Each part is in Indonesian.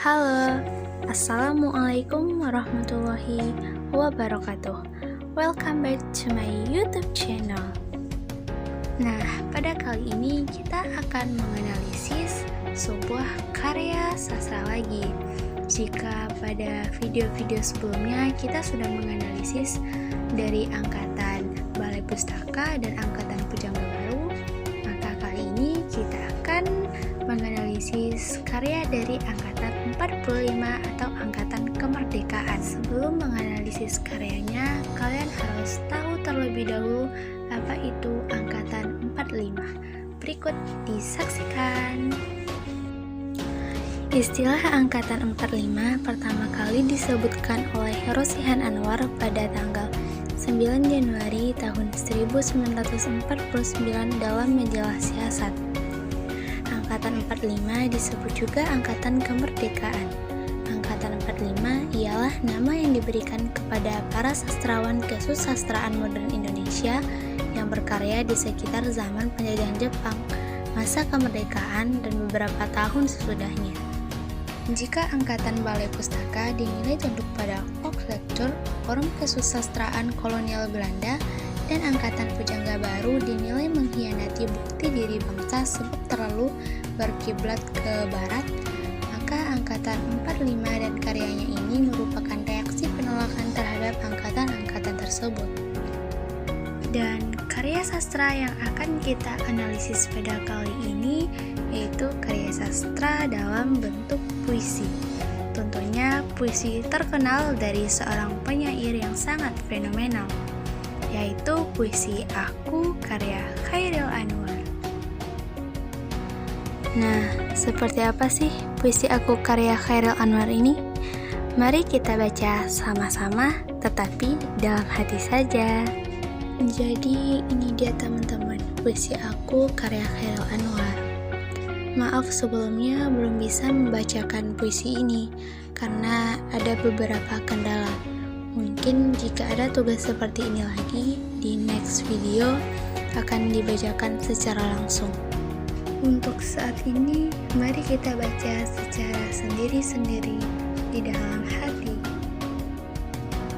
Halo, Assalamualaikum warahmatullahi wabarakatuh. Welcome back to my YouTube channel. Nah, pada kali ini kita akan menganalisis sebuah karya sastra lagi. Jika pada video-video sebelumnya kita sudah menganalisis dari angkatan Balai Pustaka dan angkatan Pujangga Baru, maka kali ini kita akan menganalisis karya dari angkatan 45 atau angkatan kemerdekaan. Sebelum menganalisis karyanya, kalian harus tahu terlebih dahulu apa itu angkatan 45. Berikut disaksikan. Istilah angkatan 45 pertama kali disebutkan oleh Rosihan Anwar pada tanggal 9 Januari tahun 1949 dalam majalah Siasat. Angkatan 45 disebut juga Angkatan Kemerdekaan. Angkatan 45 ialah nama yang diberikan kepada para sastrawan kesusastraan modern Indonesia yang berkarya di sekitar zaman penjajahan Jepang, masa kemerdekaan, dan beberapa tahun sesudahnya. Jika Angkatan Balai Pustaka dinilai tunduk pada Volkslecture, forum kesusastraan kolonial Belanda, dan Angkatan Pujangga Baru dinilai mengkhianati bukti diri bangsa sebab terlalu berkiblat ke barat, maka Angkatan 45 dan karyanya ini merupakan reaksi penolakan terhadap angkatan-angkatan tersebut. Dan karya sastra yang akan kita analisis pada kali ini yaitu karya sastra dalam bentuk puisi. Tentunya puisi terkenal dari seorang penyair yang sangat fenomenal, yaitu puisi Aku karya Chairil Anwar. Nah, seperti apa sih puisi Aku karya Chairil Anwar ini? Mari kita baca sama-sama, tetapi dalam hati saja. Jadi ini dia teman-teman, puisi Aku karya Chairil Anwar. Maaf sebelumnya belum bisa membacakan puisi ini karena ada beberapa kendala. Mungkin jika ada tugas seperti ini lagi, di next video akan dibacakan secara langsung. Untuk saat ini, mari kita baca secara sendiri-sendiri di dalam hati.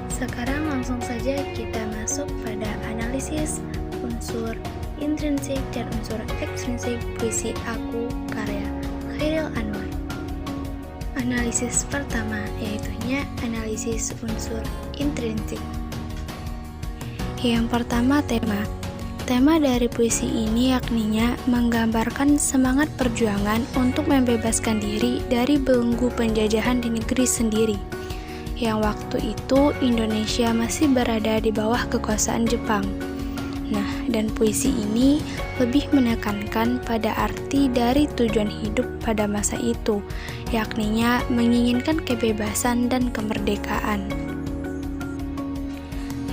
Sekarang langsung saja kita masuk pada analisis unsur intrinsik dan unsur ekstrinsik puisi Aku karya Chairil Anwar. Analisis pertama yaitunya analisis unsur intrinsik. Yang pertama tema. Tema dari puisi ini yakninya menggambarkan semangat perjuangan untuk membebaskan diri dari belenggu penjajahan di negeri sendiri, yang waktu itu Indonesia masih berada di bawah kekuasaan Jepang. Nah, dan puisi ini lebih menekankan pada arti dari tujuan hidup pada masa itu, yakninya menginginkan kebebasan dan kemerdekaan.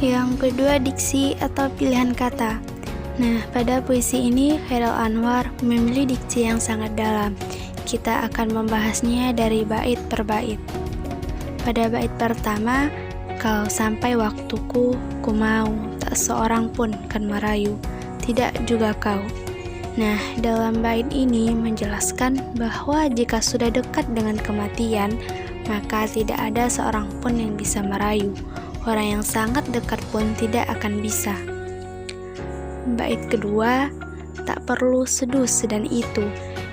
Yang kedua, diksi atau pilihan kata. Nah, pada puisi ini Chairil Anwar memilih diksi yang sangat dalam. Kita akan membahasnya dari bait per bait. Pada bait pertama, kau sampai waktuku, ku mau, tak seorang pun kan merayu, tidak juga kau. Nah, dalam bait ini menjelaskan bahwa jika sudah dekat dengan kematian, maka tidak ada seorang pun yang bisa merayu. Orang yang sangat dekat pun tidak akan bisa. Bait kedua, tak perlu sedus dan itu.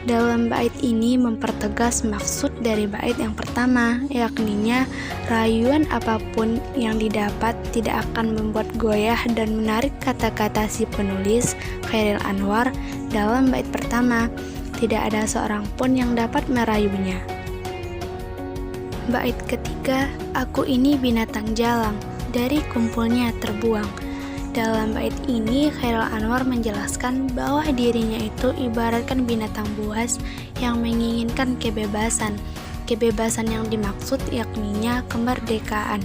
Dalam bait ini mempertegas maksud dari bait yang pertama, yakninya rayuan apapun yang didapat tidak akan membuat goyah dan menarik kata-kata si penulis Chairil Anwar dalam bait pertama. Tidak ada seorang pun yang dapat merayunya. Bait ketiga, aku ini binatang jalang, dari kumpulnya terbuang. Dalam bait ini, Chairil Anwar menjelaskan bahwa dirinya itu ibaratkan binatang buas yang menginginkan kebebasan. Kebebasan yang dimaksud yakninya kemerdekaan.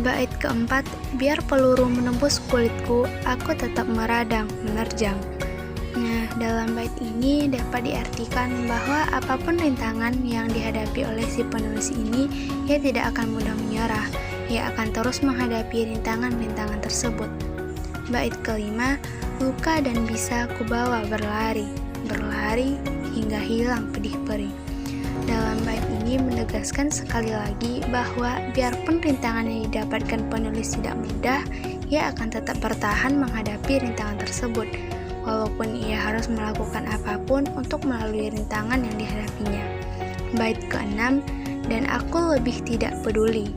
Bait keempat, biar peluru menembus kulitku, aku tetap meradang, menerjang. Nah, dalam bait ini dapat diartikan bahwa apapun rintangan yang dihadapi oleh si penulis ini, ia tidak akan mudah menyerah. Ia akan terus menghadapi rintangan-rintangan tersebut. Bait kelima, luka dan bisa kubawa berlari, berlari hingga hilang pedih perih. Dalam bait ini menegaskan sekali lagi bahwa biarpun rintangan yang didapatkan penulis tidak mudah, ia akan tetap bertahan menghadapi rintangan tersebut, walaupun ia harus melakukan apapun untuk melalui rintangan yang dihadapinya. Bait ke-6, dan aku lebih tidak peduli.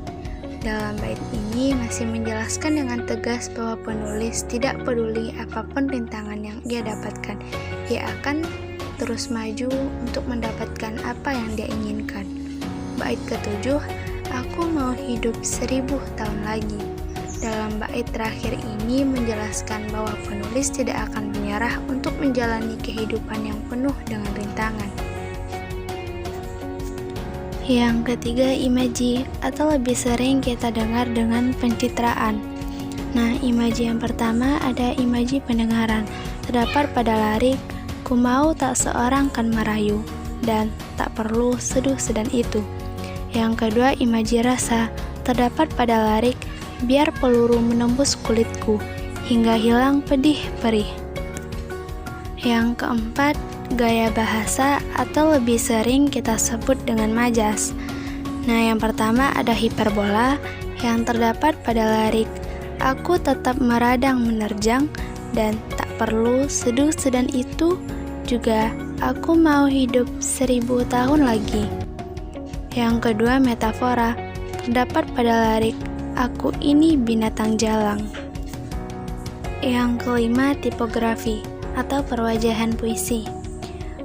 Dalam bait ini masih menjelaskan dengan tegas bahwa penulis tidak peduli apapun rintangan yang ia dapatkan. Ia akan terus maju untuk mendapatkan apa yang dia inginkan. Bait ke-7, aku mau hidup 1000 tahun lagi. Dalam bait terakhir ini menjelaskan bahwa penulis tidak akan menyerah untuk menjalani kehidupan yang penuh dengan rintangan. Yang ketiga, imaji, atau lebih sering kita dengar dengan pencitraan. Nah, imaji yang pertama ada imaji pendengaran, terdapat pada lirik, ku mau tak seorang kan merayu, dan tak perlu seduh sedan itu. Yang kedua, imaji rasa, terdapat pada lirik, biar peluru menembus kulitku, hingga hilang pedih perih. Yang keempat, gaya bahasa atau lebih sering kita sebut dengan majas. Nah, yang pertama ada hiperbola yang terdapat pada lirik, aku tetap meradang menerjang dan tak perlu seduh sedan itu, juga aku mau hidup 1000 tahun lagi. Yang kedua metafora, terdapat pada lirik, aku ini binatang jalang. Yang kelima tipografi atau perwajahan puisi.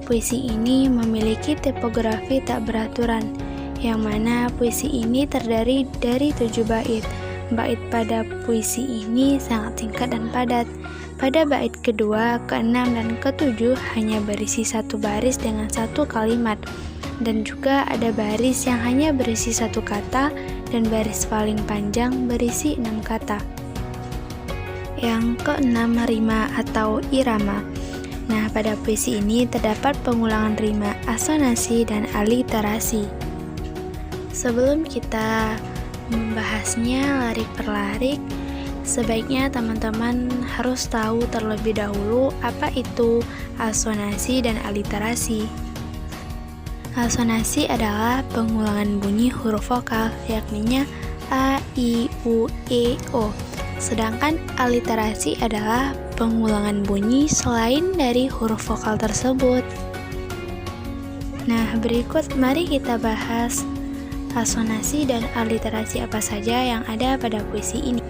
Puisi ini memiliki tipografi tak beraturan, yang mana puisi ini terdiri dari 7 bait. Bait pada puisi ini sangat singkat dan padat. Pada bait kedua, ke-6, dan ke-7 hanya berisi 1 baris dengan 1 kalimat, dan juga ada baris yang hanya berisi 1 kata, dan baris paling panjang berisi 6 kata. Yang ke-6, rima atau irama. Nah, pada puisi ini terdapat pengulangan rima, asonansi, dan aliterasi. Sebelum kita membahasnya lirik per lirik, sebaiknya teman-teman harus tahu terlebih dahulu apa itu asonansi dan aliterasi. Asonansi adalah pengulangan bunyi huruf vokal, yakninya A, I, U, E, O. Sedangkan aliterasi adalah pengulangan bunyi selain dari huruf vokal tersebut. Nah, berikut mari kita bahas asonansi dan aliterasi apa saja yang ada pada puisi ini.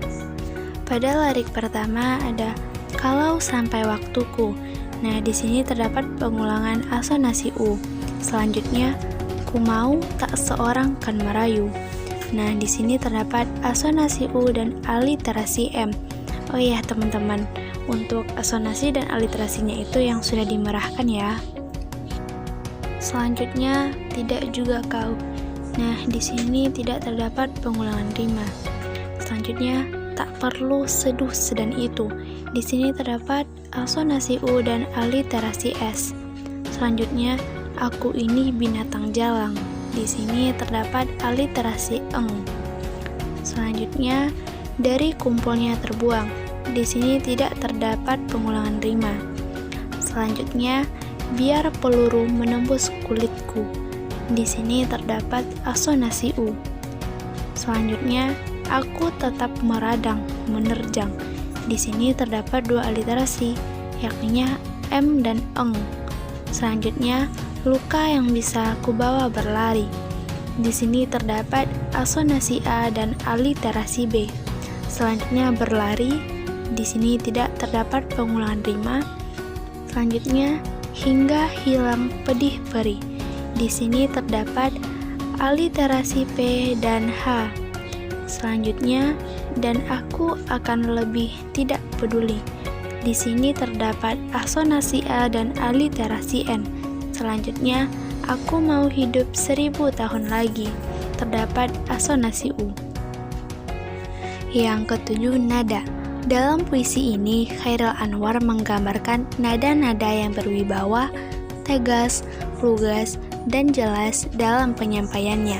Pada lirik pertama ada kalau sampai waktuku. Nah, di sini terdapat pengulangan asonansi U. Selanjutnya, ku mau tak seorang kan merayu. Nah, di sini terdapat asonansi U dan aliterasi M. Oh iya, teman-teman, untuk asonansi dan aliterasinya itu yang sudah dimerahkan ya. Selanjutnya, tidak juga kau. Nah, di sini tidak terdapat pengulangan rima. Selanjutnya, tak perlu seduh sedan itu. Di sini terdapat asonansi U dan aliterasi S. Selanjutnya, aku ini binatang jalang. Di sini terdapat aliterasi eng. Selanjutnya, dari kumpulnya terbuang. Di sini tidak terdapat pengulangan rima. Selanjutnya, biar peluru menembus kulitku. Di sini terdapat asonansi U. Selanjutnya, aku tetap meradang, menerjang. Di sini terdapat 2 aliterasi, yakninya M dan eng. Selanjutnya, luka yang bisa aku bawa berlari. Di sini terdapat asonansi A dan aliterasi B. Selanjutnya berlari. Di sini tidak terdapat pengulangan rima. Selanjutnya hingga hilang pedih perih. Di sini terdapat aliterasi P dan H. Selanjutnya dan aku akan lebih tidak peduli. Di sini terdapat asonansi A dan aliterasi N. Selanjutnya, aku mau hidup 1000 tahun lagi. Terdapat asonansi U. Yang ketujuh, nada. Dalam puisi ini, Chairil Anwar menggambarkan nada-nada yang berwibawa, tegas, lugas, dan jelas dalam penyampaiannya.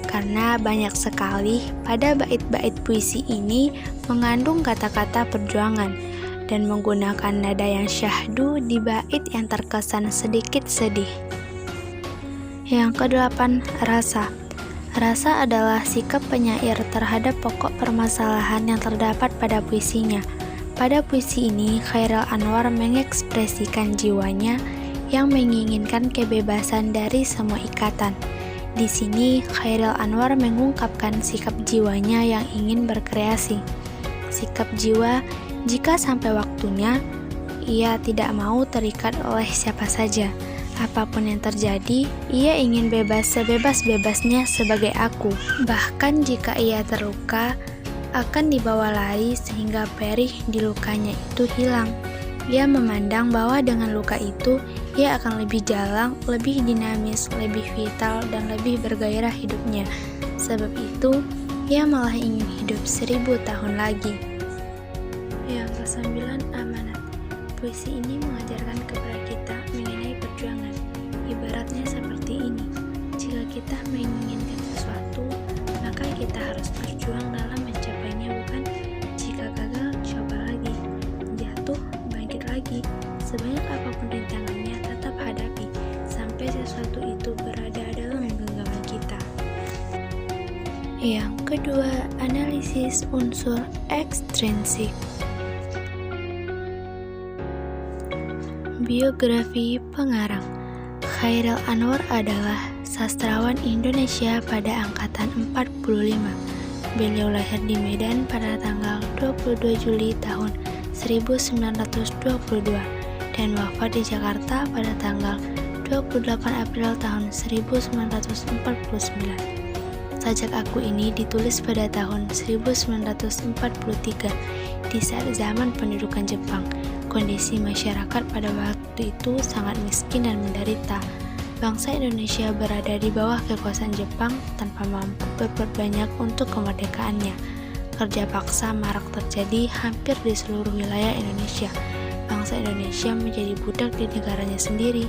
Karena banyak sekali pada bait-bait puisi ini mengandung kata-kata perjuangan dan menggunakan nada yang syahdu di bait yang terkesan sedikit sedih. Yang kedelapan, rasa. Rasa adalah sikap penyair terhadap pokok permasalahan yang terdapat pada puisinya. Pada puisi ini, Chairil Anwar mengekspresikan jiwanya yang menginginkan kebebasan dari semua ikatan. Di sini, Chairil Anwar mengungkapkan sikap jiwanya yang ingin berkreasi. Sikap jiwa jika sampai waktunya, ia tidak mau terikat oleh siapa saja. Apapun yang terjadi, ia ingin bebas sebebas-bebasnya sebagai aku. Bahkan jika ia terluka, akan dibawa lari sehingga perih di lukanya itu hilang. Ia memandang bahwa dengan luka itu, ia akan lebih jalang, lebih dinamis, lebih vital, dan lebih bergairah hidupnya. Sebab itu, ia malah ingin hidup 1000 tahun lagi. Yang kesembilan, amanat. Puisi ini mengajarkan kepada kita mengenai perjuangan. Ibaratnya seperti ini, jika kita menginginkan sesuatu, maka kita harus berjuang dalam mencapainya, bukan? Jika gagal, coba lagi. Jatuh, bangkit lagi. Sebanyak apapun rintangannya, tetap hadapi, sampai sesuatu itu berada dalam genggaman kita. Yang kedua, analisis unsur ekstrinsik. Biografi pengarang. Chairil Anwar adalah sastrawan Indonesia pada angkatan 45. Beliau lahir di Medan pada tanggal 22 Juli tahun 1922 dan wafat di Jakarta pada tanggal 28 April tahun 1949. Sajak Aku ini ditulis pada tahun 1943 di saat zaman pendudukan Jepang. Kondisi masyarakat pada waktu itu sangat miskin dan menderita. Bangsa Indonesia berada di bawah kekuasaan Jepang tanpa mampu berbuat banyak untuk kemerdekaannya. Kerja paksa marak terjadi hampir di seluruh wilayah Indonesia. Bangsa Indonesia menjadi budak di negaranya sendiri.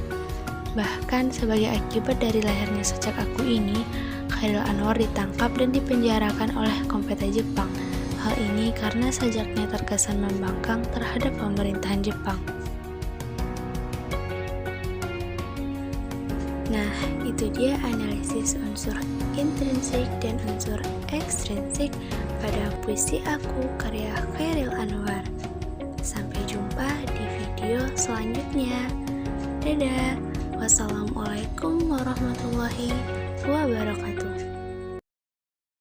Bahkan sebagai akibat dari lahirnya Sajak Aku ini, Chairil Anwar ditangkap dan dipenjarakan oleh kompeten Jepang. Hal ini karena sajaknya terkesan membangkang terhadap pemerintahan Jepang. Nah, itu dia analisis unsur intrinsik dan unsur ekstrinsik pada puisi Aku karya Chairil Anwar. Sampai jumpa di video selanjutnya. Dadah. Wassalamualaikum warahmatullahi wabarakatuh.